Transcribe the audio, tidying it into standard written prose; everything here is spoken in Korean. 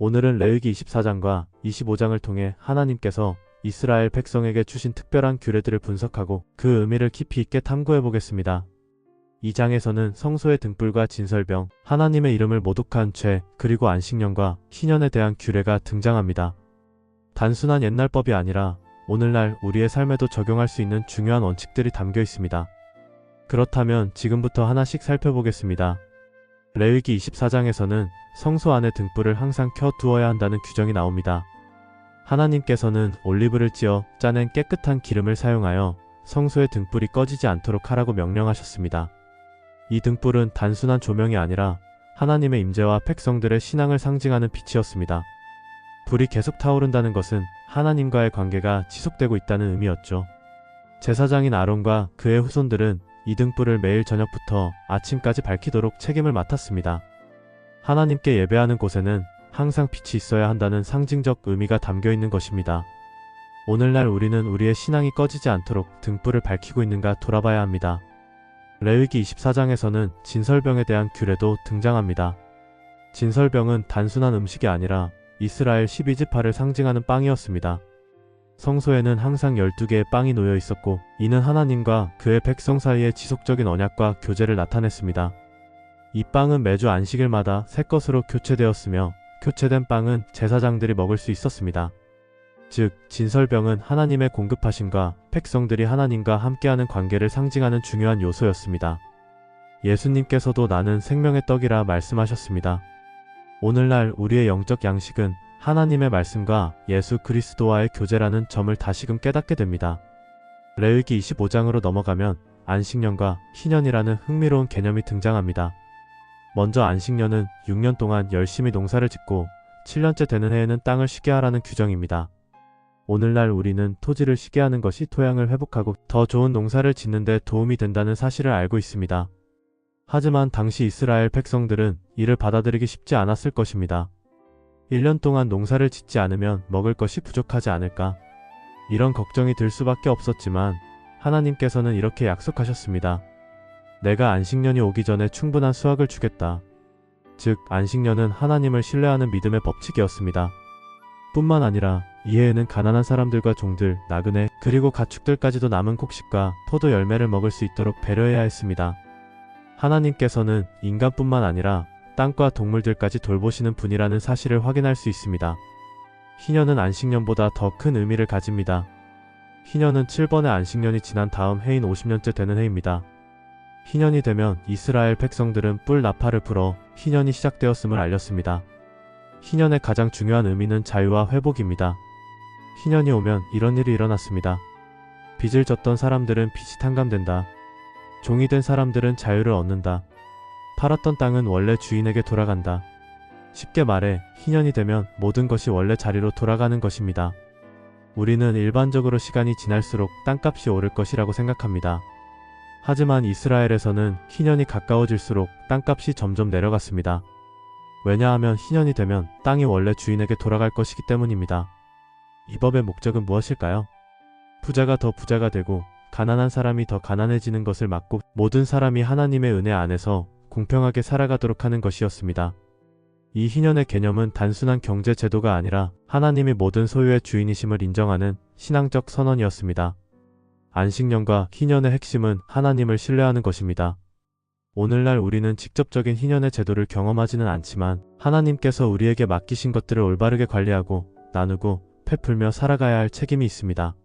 오늘은 레위기 24장과 25장을 통해 하나님께서 이스라엘 백성에게 주신 특별한 규례들을 분석하고 그 의미를 깊이 있게 탐구해 보겠습니다. 이 장에서는 성소의 등불과 진설병, 하나님의 이름을 모독한 죄, 그리고 안식년과 희년에 대한 규례가 등장합니다. 단순한 옛날법이 아니라 오늘날 우리의 삶에도 적용할 수 있는 중요한 원칙들이 담겨 있습니다. 그렇다면 지금부터 하나씩 살펴보겠습니다. 레위기 24장에서는 성소 안의 등불을 항상 켜두어야 한다는 규정이 나옵니다. 하나님께서는 올리브를 찧어 짜낸 깨끗한 기름을 사용하여 성소의 등불이 꺼지지 않도록 하라고 명령하셨습니다. 이 등불은 단순한 조명이 아니라 하나님의 임재와 백성들의 신앙을 상징하는 빛이었습니다. 불이 계속 타오른다는 것은 하나님과의 관계가 지속되고 있다는 의미였죠. 제사장인 아론과 그의 후손들은 이 등불을 매일 저녁부터 아침까지 밝히도록 책임을 맡았습니다. 하나님께 예배하는 곳에는 항상 빛이 있어야 한다는 상징적 의미가 담겨 있는 것입니다. 오늘날 우리는 우리의 신앙이 꺼지지 않도록 등불을 밝히고 있는가 돌아봐야 합니다. 레위기 24장에서는 진설병에 대한 규례도 등장합니다. 진설병은 단순한 음식이 아니라 이스라엘 12지파를 상징하는 빵이었습니다. 성소에는 항상 12개의 빵이 놓여 있었고 이는 하나님과 그의 백성 사이의 지속적인 언약과 교제를 나타냈습니다. 이 빵은 매주 안식일마다 새 것으로 교체되었으며 교체된 빵은 제사장들이 먹을 수 있었습니다. 즉, 진설병은 하나님의 공급하심과 백성들이 하나님과 함께하는 관계를 상징하는 중요한 요소였습니다. 예수님께서도 나는 생명의 떡이라 말씀하셨습니다. 오늘날 우리의 영적 양식은 하나님의 말씀과 예수 그리스도와의 교제라는 점을 다시금 깨닫게 됩니다. 레위기 25장으로 넘어가면 안식년과 희년이라는 흥미로운 개념이 등장합니다. 먼저 안식년은 6년 동안 열심히 농사를 짓고 7년째 되는 해에는 땅을 쉬게 하라는 규정입니다. 오늘날 우리는 토지를 쉬게 하는 것이 토양을 회복하고 더 좋은 농사를 짓는 데 도움이 된다는 사실을 알고 있습니다. 하지만 당시 이스라엘 백성들은 이를 받아들이기 쉽지 않았을 것입니다. 1년 동안 농사를 짓지 않으면 먹을 것이 부족하지 않을까? 이런 걱정이 들 수밖에 없었지만 하나님께서는 이렇게 약속하셨습니다. 내가 안식년이 오기 전에 충분한 수확을 주겠다. 즉, 안식년은 하나님을 신뢰하는 믿음의 법칙이었습니다. 뿐만 아니라 이 해에는 가난한 사람들과 종들, 나그네, 그리고 가축들까지도 남은 곡식과 포도 열매를 먹을 수 있도록 배려해야 했습니다. 하나님께서는 인간뿐만 아니라 땅과 동물들까지 돌보시는 분이라는 사실을 확인할 수 있습니다. 희년은 안식년보다 더 큰 의미를 가집니다. 희년은 7번의 안식년이 지난 다음 해인 50년째 되는 해입니다. 희년이 되면 이스라엘 백성들은 뿔 나팔을 불어 희년이 시작되었음을 알렸습니다. 희년의 가장 중요한 의미는 자유와 회복입니다. 희년이 오면 이런 일이 일어났습니다. 빚을 졌던 사람들은 빚이 탕감된다. 종이 된 사람들은 자유를 얻는다. 팔았던 땅은 원래 주인에게 돌아간다. 쉽게 말해 희년이 되면 모든 것이 원래 자리로 돌아가는 것입니다. 우리는 일반적으로 시간이 지날수록 땅값이 오를 것이라고 생각합니다. 하지만 이스라엘에서는 희년이 가까워질수록 땅값이 점점 내려갔습니다. 왜냐하면 희년이 되면 땅이 원래 주인에게 돌아갈 것이기 때문입니다. 이 법의 목적은 무엇일까요? 부자가 더 부자가 되고 가난한 사람이 더 가난해지는 것을 막고 모든 사람이 하나님의 은혜 안에서 공평하게 살아가도록 하는 것이었습니다. 이 희년의 개념은 단순한 경제 제도가 아니라 하나님이 모든 소유의 주인이심을 인정하는 신앙적 선언이었습니다. 안식년과 희년의 핵심은 하나님을 신뢰하는 것입니다. 오늘날 우리는 직접적인 희년의 제도를 경험하지는 않지만 하나님께서 우리에게 맡기신 것들을 올바르게 관리하고 나누고 베풀며 살아가야 할 책임이 있습니다.